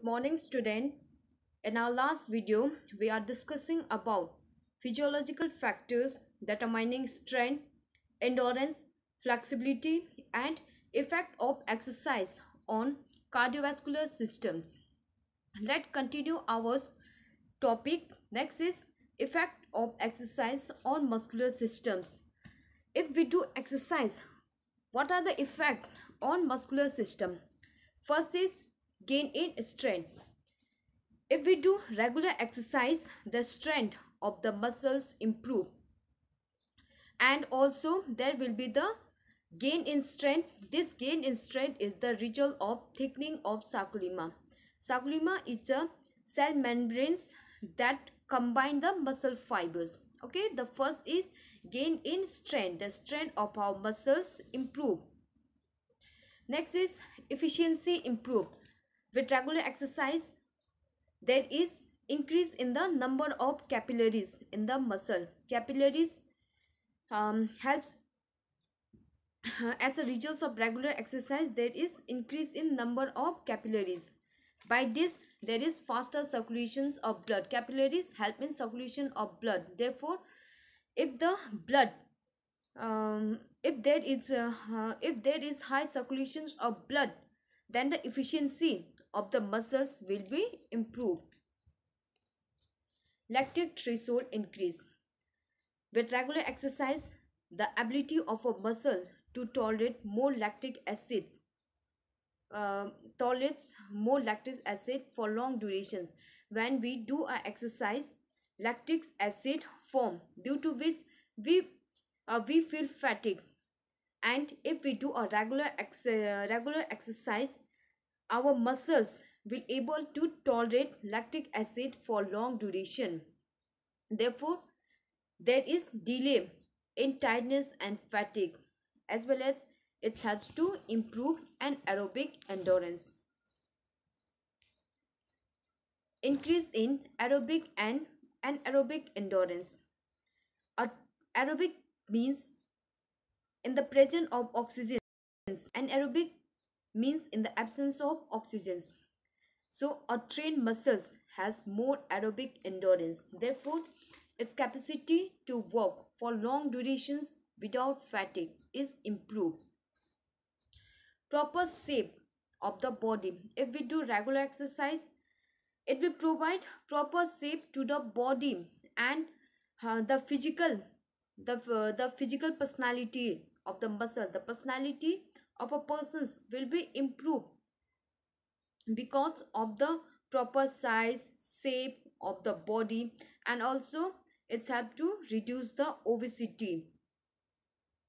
Good morning, student. In our last video, we are discussing about physiological factors determining strength, endurance, flexibility, and effect of exercise on cardiovascular systems. Let's continue our topic. Next is effect of exercise on muscular systems. If we do exercise, what are the effects on muscular system? First is gain in strength. If we do regular exercise, the strength of the muscles improve, and also there will be the gain in strength. This gain in strength is the result of thickening of sarcolemma. Sarcolemma is a cell membranes that combine the muscle fibers. Okay, the first is gain in strength. The strength of our muscles improve. Next is efficiency improve. With regular exercise, there is increase in the number of capillaries in the muscle. Capillaries helps as a result of regular exercise. There is increase in number of capillaries. By this, there is faster circulations of blood. Capillaries help in circulation of blood. Therefore, if the blood if there is high circulations of blood, then the efficiency of the muscles will be improved. Lactic threshold increase. With regular exercise, the ability of a muscle to tolerate more lactic acid tolerates more lactic acid for long durations. When we do a exercise, lactic acid form, due to which we feel fatigue. And if we do a regular exercise, our muscles will able to tolerate lactic acid for long duration. Therefore, there is delay in tiredness and fatigue, as well as it helps to improve an aerobic endurance. Increase in aerobic and anaerobic endurance. Aerobic means in the presence of oxygen, and aerobic means in the absence of oxygen. So a trained muscles has more aerobic endurance. Therefore, its capacity to work for long durations without fatigue is improved. Proper shape of the body. If we do regular exercise, it will provide proper shape to the body, and the physical personality of the muscle, the personality of a person will be improved because of the proper size, shape of the body, and also it's help to reduce the obesity,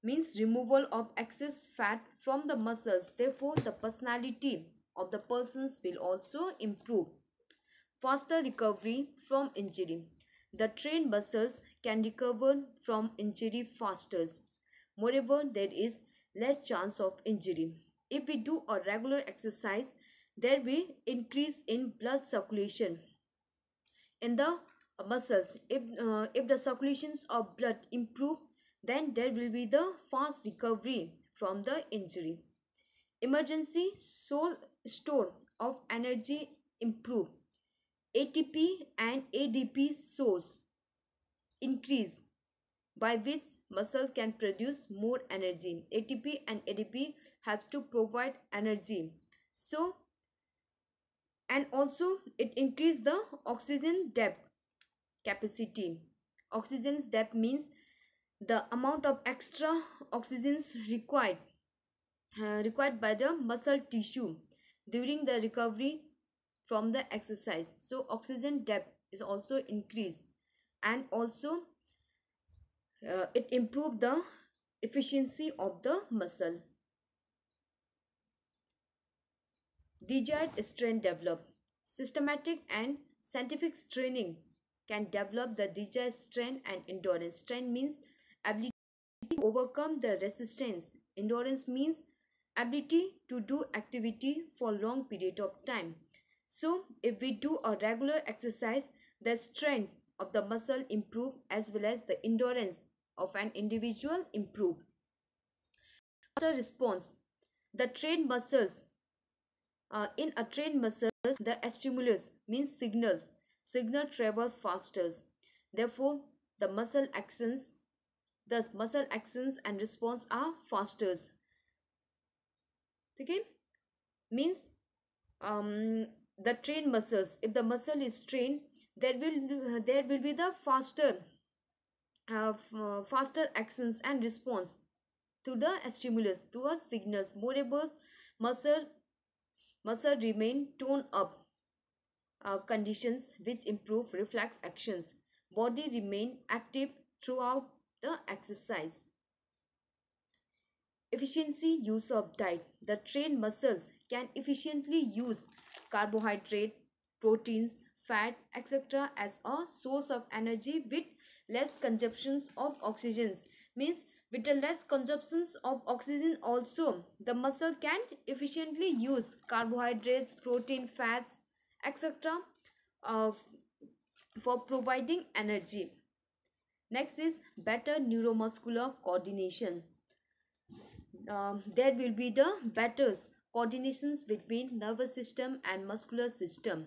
means removal of excess fat from the muscles. Therefore, the personality of the persons will also improve. Faster recovery from injury. The trained muscles can recover from injury faster. Moreover, there is less chance of injury. If we do a regular exercise, there will increase in blood circulation in the muscles. If the circulations of blood improve, then there will be the fast recovery from the injury. Emergency store of energy improve. ATP and ADP source increase, by which muscle can produce more energy. ATP and ADP has to provide energy. So, and also it increase the oxygen depth capacity. Oxygen's depth means the amount of extra oxygens required by the muscle tissue during the recovery from the exercise. So oxygen depth is also increased, and also it improve the efficiency of the muscle. Desired strength develop. Systematic and scientific training can develop the desired strength and endurance. Strength means ability to overcome the resistance. Endurance means ability to do activity for long period of time. So if we do a regular exercise, the strength of the muscle improve, as well as the endurance of an individual improve. After response, the trained muscles in a trained muscle the stimulus means signal travel faster. Therefore, the muscle actions, thus muscle actions and response are faster. Okay, means the trained muscles. If the muscle is trained, there will be the faster actions and response to the stimulus, to a signals. Moreover, muscle muscle remain toned up conditions which improve reflex actions. Body remain active throughout the exercise. Efficiency use of diet. The trained muscles can efficiently use carbohydrate, proteins, fat, etc. as a source of energy with less consumptions of oxygen. Means with the less consumptions of oxygen also, the muscle can efficiently use carbohydrates, protein, fats, etc. uh, for providing energy. Next is better neuromuscular coordination. There will be the better coordinations between nervous system and muscular system.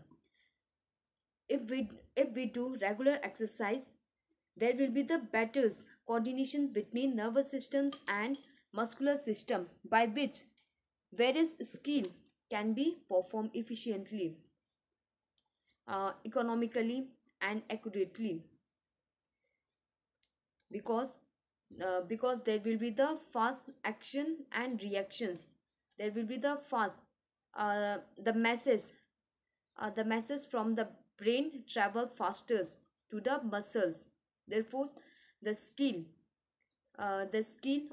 If we do regular exercise, there will be the better coordination between nervous systems and muscular system, by which various skill can be performed efficiently, economically and accurately, because because there will be the fast action and reactions. There will be the fast the masses from the brain travel faster to the muscles. Therefore, the skill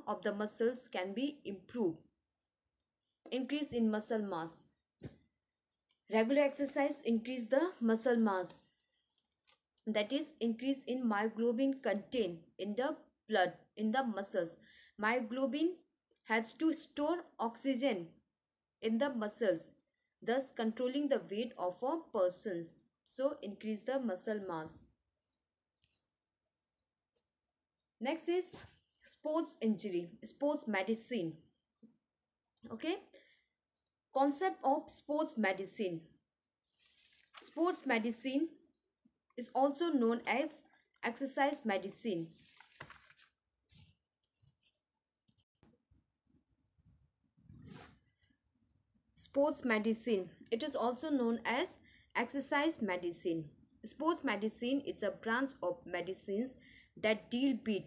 of the muscles can be improved. Increase in muscle mass. Regular exercise increase the muscle mass, that is increase in myoglobin content in the blood in the muscles. Myoglobin helps to store oxygen in the muscles, thus controlling the weight of a person. So increase the muscle mass. Next is sports injury, sports medicine. Okay, concept of sports medicine. Sports medicine is also known as exercise medicine. Sports medicine, it is also known as exercise medicine. Sports medicine is a branch of medicines that deal with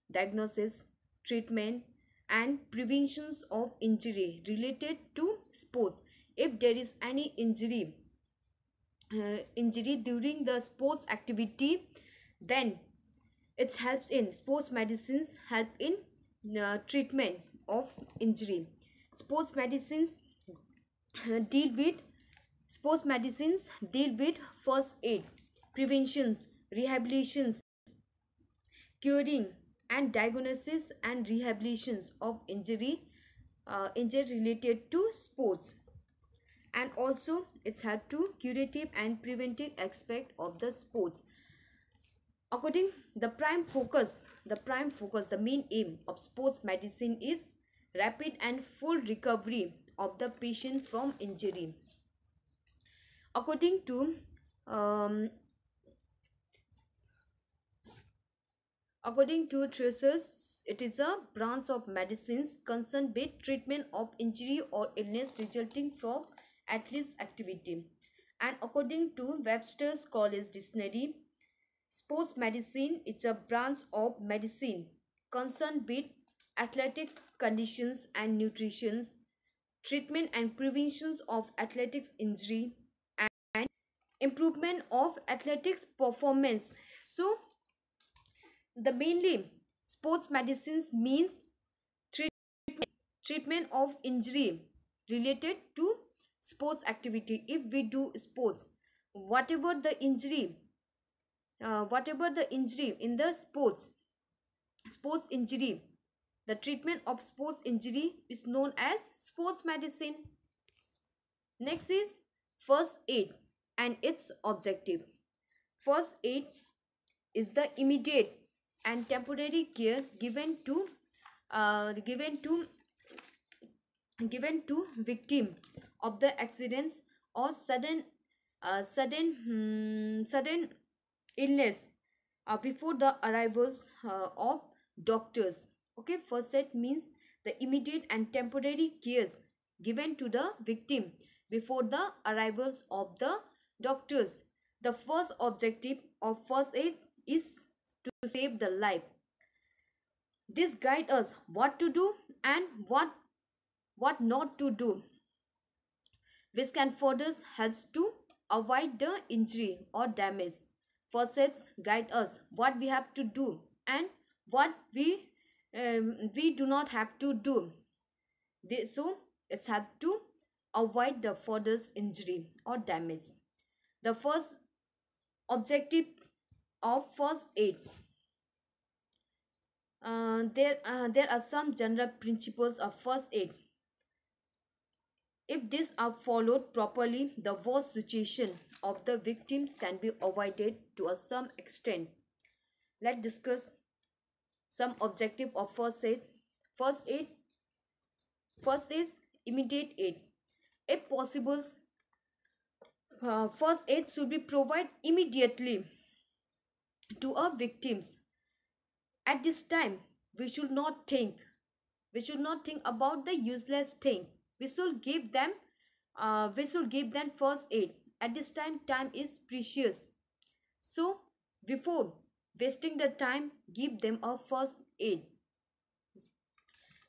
diagnosis, treatment and preventions of injury related to sports. If there is any injury during the sports activity, then it helps in sports medicines help in treatment of injury. Sports medicines deal with sports medicines deal with first aid, preventions, rehabilitations, curing and diagnosis and rehabilitations of injury related to sports. And also it's help to curative and preventive aspect of the sports. According the main aim of sports medicine is rapid and full recovery of the patient from injury. According to um, according to Tracers, it is a branch of medicines concerned with treatment of injury or illness resulting from athlete's activity. And according to Webster's College Dictionary, sports medicine is a branch of medicine concerned with athletic conditions and nutrition, treatment and preventions of athletics injury, and improvement of athletics performance. So the mainly sports medicines means treatment of injury related to sports activity. If we do sports, whatever the injury in the sports injury, the treatment of sports injury is known as sports medicine. Next is first aid and its objective. First aid is the immediate and temporary care given to victim of the accidents or sudden illness before the arrivals of doctors. Okay, first aid means the immediate and temporary cares given to the victim before the arrivals of the doctors. The first objective of first aid is to save the life. This guide us what to do and what not to do, which can further helps to avoid the injury or damage. First aids guide us what we have to do and what we do not have to do. So it's have to avoid the further injury or damage. The first objective of first aid. There are some general principles of first aid. If these are followed properly, the worst situation of the victims can be avoided to a some extent. Let's discuss some objective of first aid. First aid. First is immediate aid. If possible, first aid should be provided immediately to our victims. At this time, we should not think. We should not think about the useless thing. We should give them. We should give them first aid. At this time is precious. So before wasting the time, give them a first aid.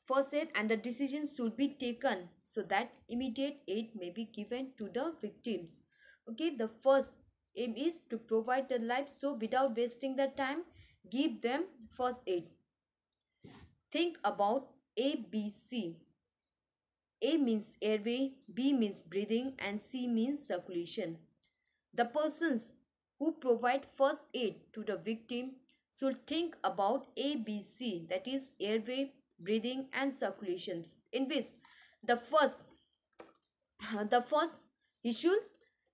First aid and the decisions should be taken so that immediate aid may be given to the victims. Okay, the first aim is to provide the life, so without wasting the time, give them first aid. Think about ABC. A means airway, B means breathing, and C means circulation. The persons who provide first aid to the victim should think about ABC, that is airway, breathing, and circulations. In which the first he should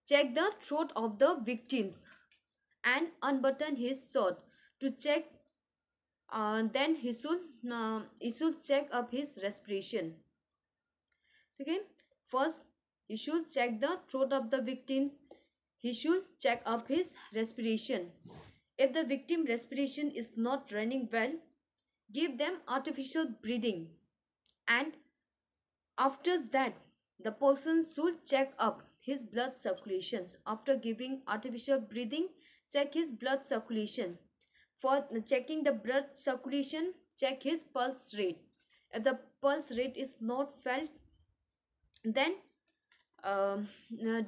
check the throat of the victims and unbutton his shirt to check. Then he should check up his respiration. Okay, first he should check the throat of the victims. He should check up his respiration. If the victim respiration is not running well, give them artificial breathing. And after that, the person should check up his blood circulation. After giving artificial breathing, check his blood circulation. For checking the blood circulation, check his pulse rate. If the pulse rate is not felt, then uh,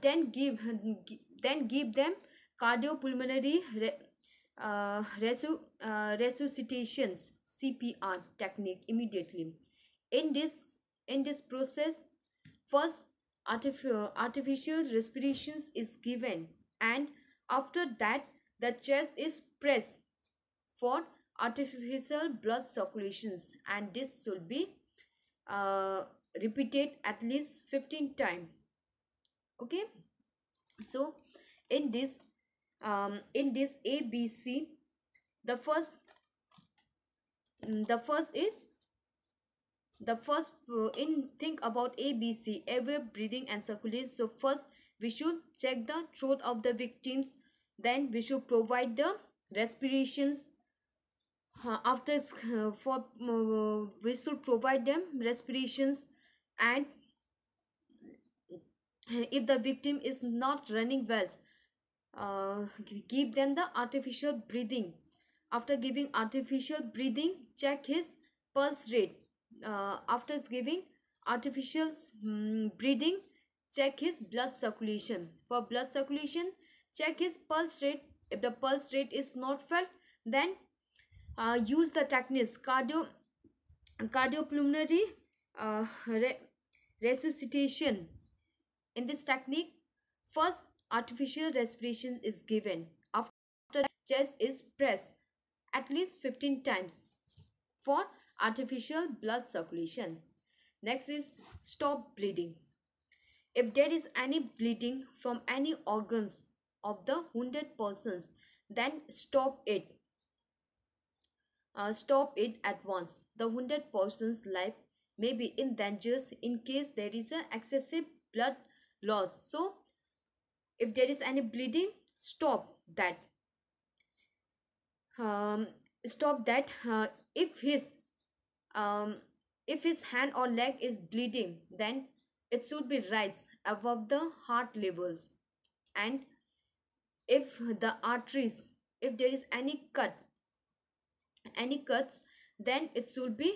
then give them cardiopulmonary resuscitations CPR technique immediately. In this process, first artificial respirations is given, and after that the chest is pressed for artificial blood circulations, and this should be uh, repeated at least 15 times. Okay, so in this ABC, the first the first is the first in think about ABC, airway, breathing, and circulation. So first we should check the throat of the victims, then we should provide the respirations. After for we should provide them respirations, and if the victim is not running well, give them the artificial breathing. After giving artificial breathing, check his pulse rate. After giving artificial breathing, check his blood circulation. For blood circulation, check his pulse rate. If the pulse rate is not felt, then use the techniques cardiopulmonary resuscitation. In this technique, first artificial respiration is given. After that, chest is pressed at least 15 times for artificial blood circulation. Next is stop bleeding. If there is any bleeding from any organs of the wounded persons, then stop it. Stop it at once. The wounded person's life may be in danger in case there is an excessive blood loss. So If there is any bleeding, stop that. um, Stop that. If his um, if his hand or leg is bleeding, then it should be raised above the heart levels. And if the arteries, if there is any cuts, then it should be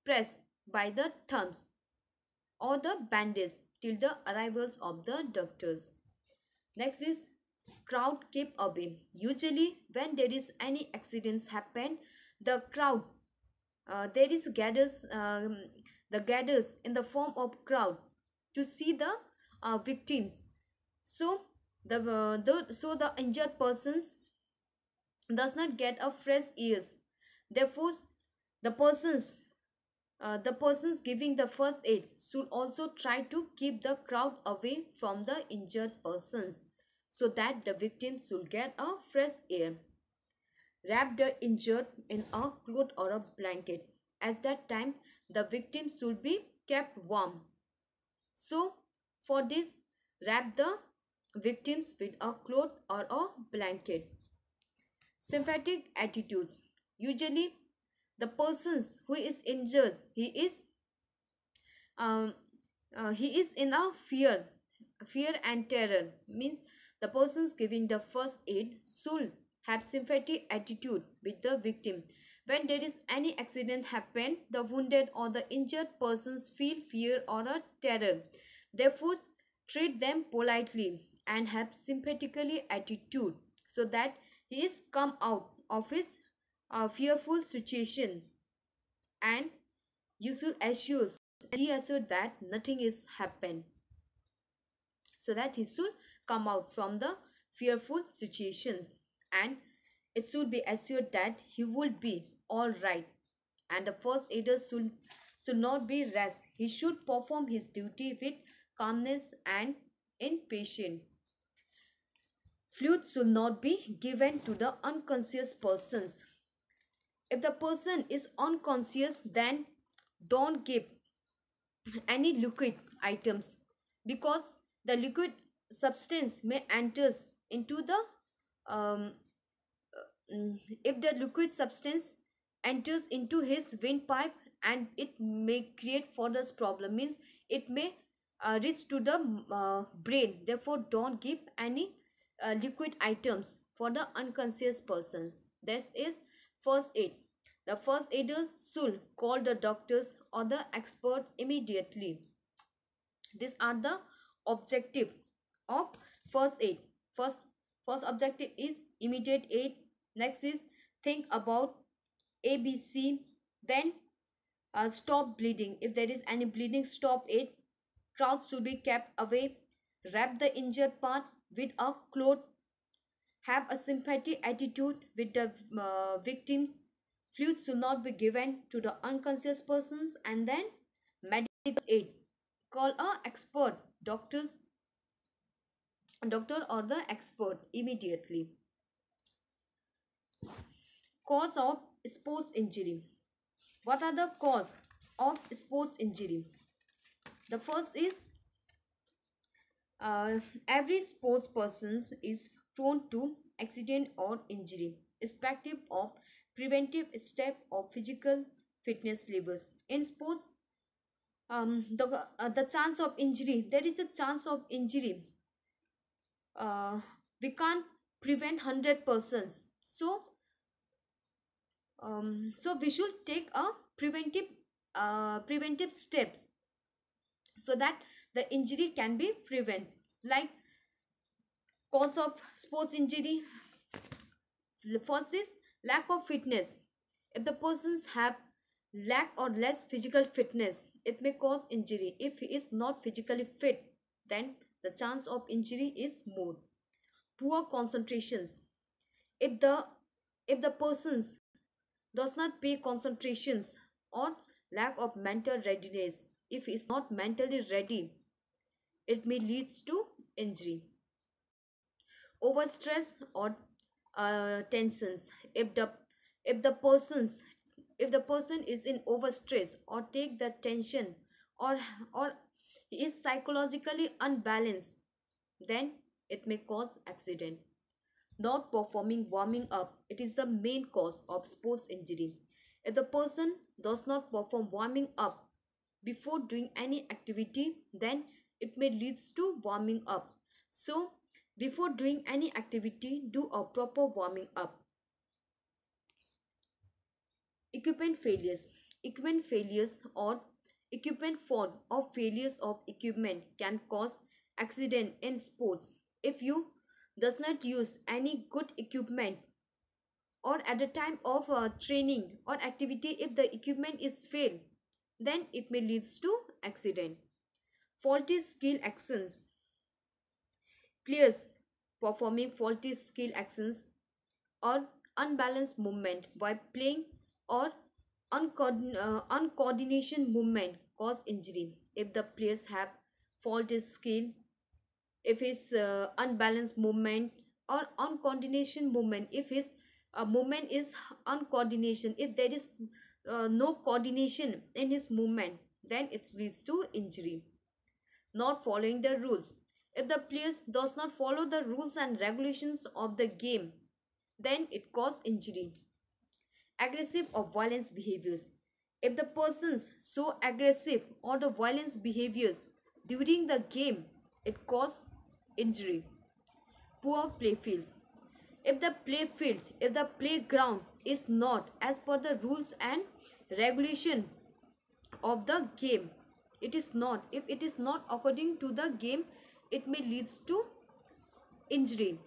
pressed by the thumbs or the bandage till the arrivals of the doctors. Next is crowd keep away. Usually when there is any accidents happen, the crowd, there is gathers, the gathers in the form of crowd to see the victims. So the injured persons does not get a fresh ears. Therefore, the persons giving the first aid should also try to keep the crowd away from the injured persons so that the victims should get a fresh air. Wrap the injured in a cloth or a blanket. At that time, the victim should be kept warm. So, for this, wrap the victims with a cloth or a blanket. Sympathetic attitudes. Usually, the persons who is injured, um, he is in a fear and terror. Means the persons giving the first aid should have sympathetic attitude with the victim. When there is any accident happen, the wounded or the injured persons feel fear or a terror. Therefore, treat them politely and have sympathetically attitude so that he is come out of his fearful situation, and you should reassure that nothing is happened, so that he should come out from the fearful situations, and it should be assured that he will be all right. And the first aider should not be rash. He should perform his duty with calmness and in patience. Fluid should not be given to the unconscious persons. If the person is unconscious, then don't give any liquid items, because the liquid substance may enters into the um, if the liquid substance enters into his windpipe, and it may create further problem, means it may reach to the brain. Therefore, don't give any liquid items for the unconscious persons. This is first aid. The first aiders should call the doctors or the expert immediately. These are the objective of first aid. First objective is immediate aid. Next is think about ABC. Then stop bleeding. If there is any bleeding, stop it. Crowd should be kept away. Wrap the injured part with a cloth. Have a sympathetic attitude with the victims. Fluids should not be given to the unconscious persons. And then medical aid. Call a expert, doctor or the expert immediately. Cause of sports injury. What are the cause of sports injury? The first is every sports person is prone to accident or injury, irrespective of preventive step of physical fitness levels. In sports, the chance of injury, there is a chance of injury. We can't prevent 100%. So we should take a preventive steps so that the injury can be prevented. Like cause of sports injury, the first is lack of fitness. If the persons have lack or less physical fitness, it may cause injury. If he is not physically fit, then the chance of injury is more. Poor concentrations. If the persons does not pay concentrations, or lack of mental readiness, if he is not mentally ready, it may leads to injury. Overstress or tensions. If the person is in overstress or take the tension, or is psychologically unbalanced, then it may cause accident. Not performing warming up, it is the main cause of sports injury. If the person does not perform warming up before doing any activity, then it may leads to warming up. So before doing any activity, do a proper warming up. Equipment failures. Equipment failures or equipment fault or failures of equipment can cause accident in sports. If you does not use any good equipment, or at the time of training or activity, if the equipment is failed, then it may leads to accident. Faulty skill actions. Players performing faulty skill actions or unbalanced movement while playing or uncoordination movement cause injury. If the players have faulty skill, if his unbalanced movement or uncoordination movement, if his movement is uncoordination, if there is no coordination in his movement, then it leads to injury. Not following the rules. If the players does not follow the rules and regulations of the game, then it cause injury. Aggressive or violence behaviors. If the persons show aggressive or the violence behaviors during the game, it cause injury. Poor play fields. If the playground is not as per the rules and regulation of the game, if it is not according to the game, it may leads to injury.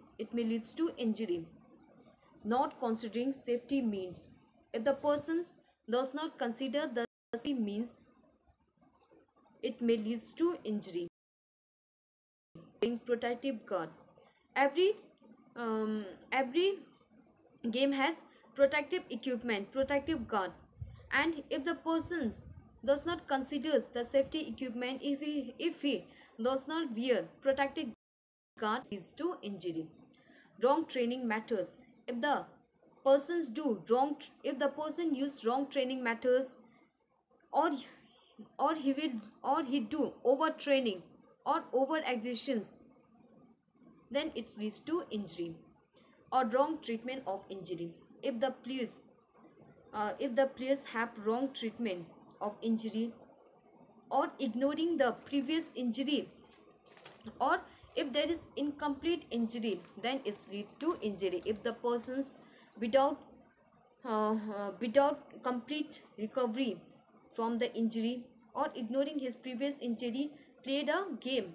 Not considering safety means. If the person does not consider the safety means, it may leads to injury. Protective guard. Every game has protective equipment, protective guard, and if the person does not considers the safety equipment, if he does not wear protective guard, leads to injury. Wrong training methods. If the person use wrong training methods, or he do overtraining or over exertions, then it leads to injury. Or wrong treatment of injury. If the players have wrong treatment of injury, or ignoring the previous injury, or if there is incomplete injury, then it's lead to injury. If the persons without complete recovery from the injury, or ignoring his previous injury, played a game,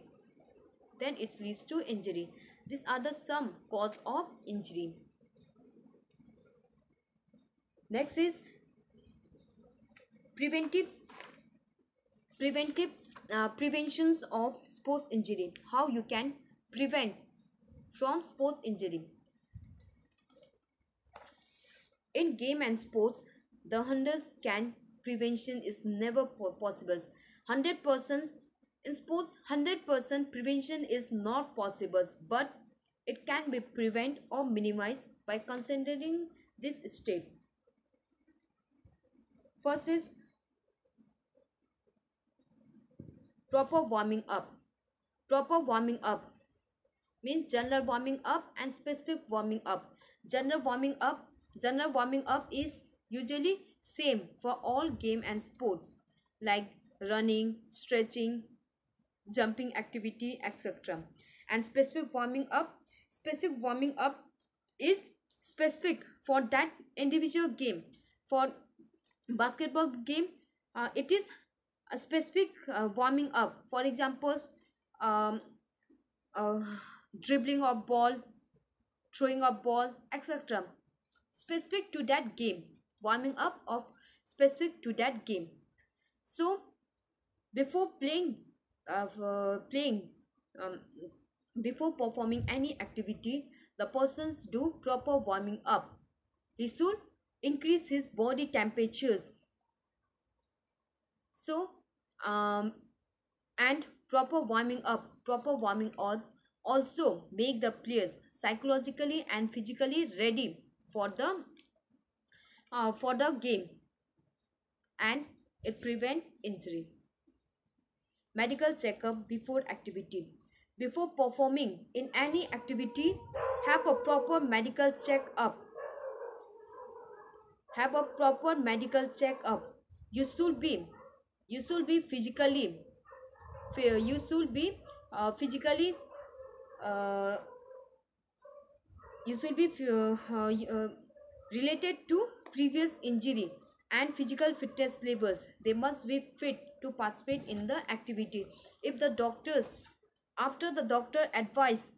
then it leads to injury. These are the some cause of injury. Next is preventive preventive preventions of sports injury. How you can prevent from sports injury. In game and sports, the 100% prevention is never possible. 100% in sports, 100% prevention is not possible, but it can be prevented or minimized by considering this step. First is proper warming up. Proper warming up means general warming up and specific warming up. General warming up is usually same for all game and sports, like running, stretching, jumping activity, etc. And specific warming up is specific for that individual game. For basketball game, it is a specific warming up. For examples, um, uh, dribbling of ball, throwing of ball, etc. Specific to that game, warming up of specific to that game. So before playing, um, before performing any activity, the persons do proper warming up. He should increase his body temperatures. So and proper warming up also make the players psychologically and physically ready for the game, and it prevent injury. Medical checkup before activity. Before performing in any activity, have a proper medical check-up. Have a proper medical check-up. You should be, you should be physically, you should be physically, uh, you should be related to previous injury and physical fitness levels. They must be fit to participate in the activity. If the doctors, after the doctor advice,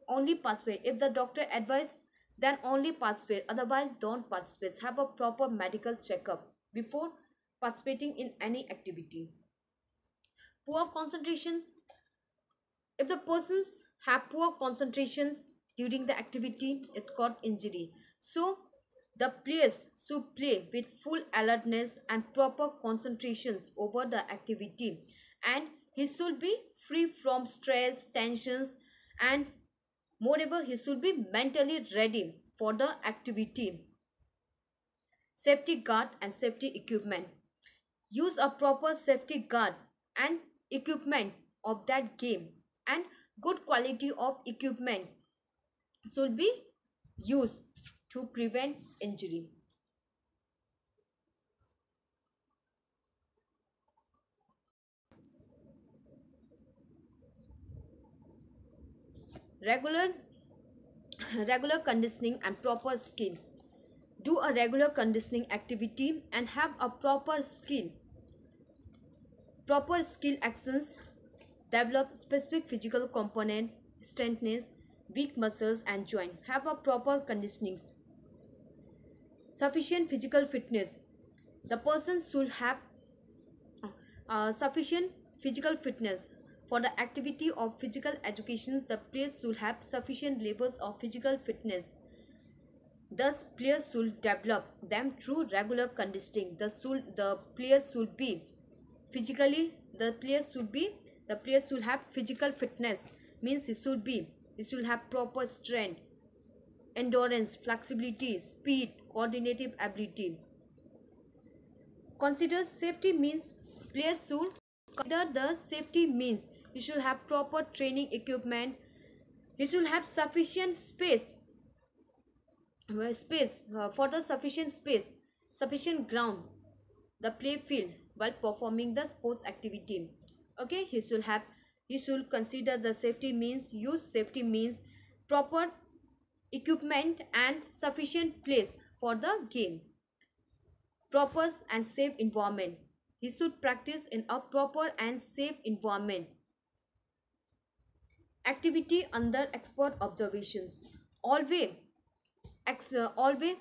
only participate. If the doctor advice, then only participate, otherwise don't participate. Have a proper medical checkup before participating in any activity. Poor concentrations. If the persons have poor concentrations during the activity, it got injury. So the players should play with full alertness and proper concentrations over the activity, and he should be free from stress, tensions, and moreover he should be mentally ready for the activity. Safety guard and safety equipment. Use a proper safety guard and equipment of that game, and good quality of equipment should be used to prevent injury. Regular regular conditioning and proper skill. Do a regular conditioning activity and have a proper skill actions. Develop specific physical component, strengthness, weak muscles and joint. Have a proper conditioning. Sufficient physical fitness. The person should have sufficient physical fitness. For the activity of physical education, the players should have sufficient levels of physical fitness. Thus, players should develop them through regular conditioning. The players should be physically. The players should have physical fitness. Means he should have proper strength, endurance, flexibility, speed, coordinative ability. Consider safety means. Players should consider the safety means. You should have proper training equipment. You should have sufficient for the sufficient ground, the play field while performing the sports activity. Okay, he should consider the safety means. Use safety means proper equipment and sufficient place for the game. Proper and safe environment. He should practice in a proper and safe environment. Activity under expert observations. Always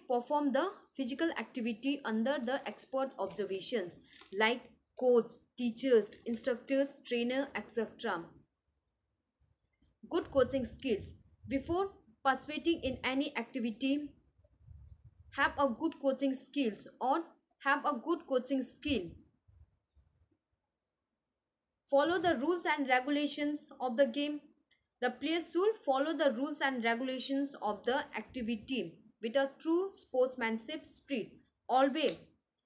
perform the physical activity under the expert observations like coach, teachers, instructors, trainer, etc. Good coaching skills. Before participating in any activity, have a good coaching skills or have a good coaching skill. Follow the rules and regulations of the game. The players should follow the rules and regulations of the activity with a true sportsmanship spirit. Always,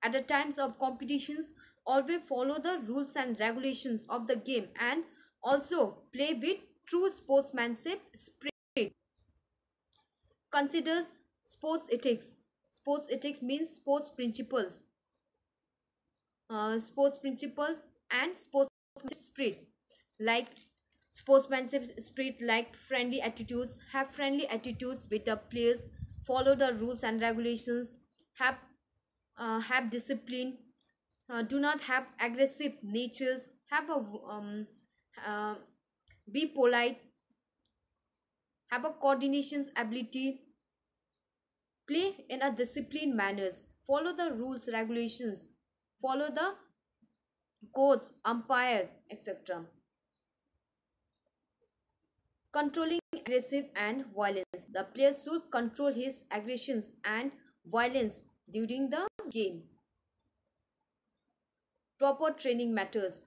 at the times of competitions, always follow the rules and regulations of the game and also play with true sportsmanship spirit. Considers sports ethics. Sports ethics means sports principle and sports spirit, like sportsmanship spirit, like friendly attitudes. Have friendly attitudes with the players. Follow the rules and regulations. Have discipline. Do not have aggressive natures. Have a uh, be polite. Have a coordinations ability. Play in a disciplined manners. Follow the rules regulations. Follow the codes, umpire, etc. Controlling aggressive and violence. The player should control his aggressions and violence during the game. Proper training matters.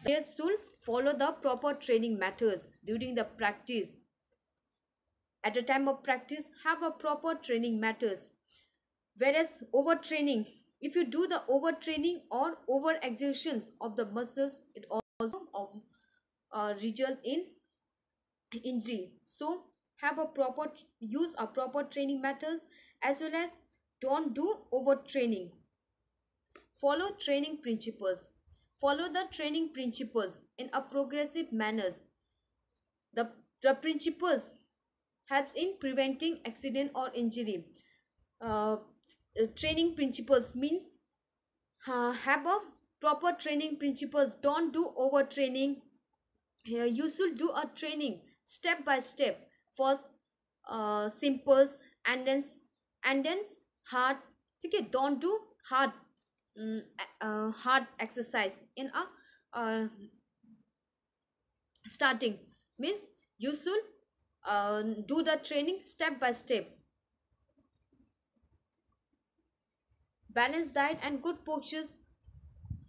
Players should follow the proper training matters during the practice. At the time of practice, have a proper training matters. Whereas overtraining, if you do the overtraining or over exertions of the muscles, it also result in injury. So have a proper use a proper training methods, as well as don't do overtraining. Follow training principles. Follow the training principles in a progressive manners. The principles helps in preventing accident or injury. uh, Training principles means have a proper training principles. Don't do overtraining. Here you should do a training step by step. First simples, and then hard. Okay, don't do hard, hard exercise in a starting. Means you should do the training step by step. Balanced diet and good postures.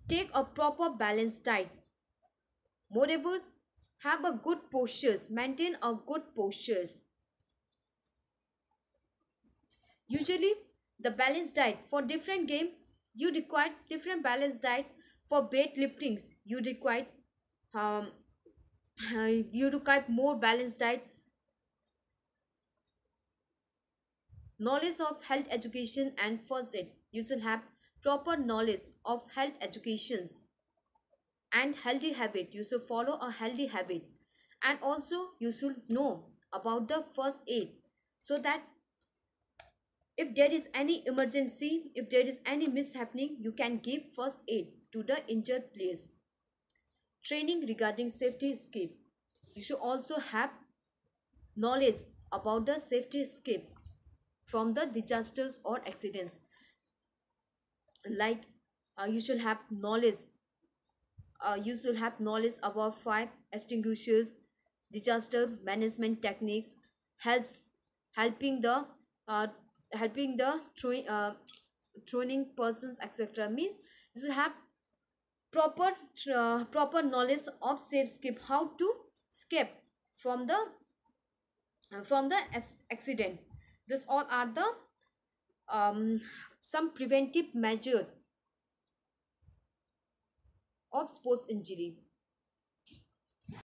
Take a proper balanced diet. Moreover, have a good postures. Maintain a good postures. Usually, the balanced diet for different game, you require different balanced diet. For weight liftings, you require um, you require more balanced diet. Knowledge of health education and first aid. You should have proper knowledge of health educations and healthy habit. You should follow a healthy habit, and also you should know about the first aid, so that if there is any emergency, if there is any mishappening, you can give first aid to the injured place. Training regarding safety escape. You should also have knowledge about the safety escape from the disasters or accidents. Like you should have knowledge. You should have knowledge about fire extinguishers, disaster management techniques, helps helping the uh, helping the training persons, etc. Means you should have proper knowledge of safe escape, how to escape from the accident. This all are the some preventive measure of sports injury.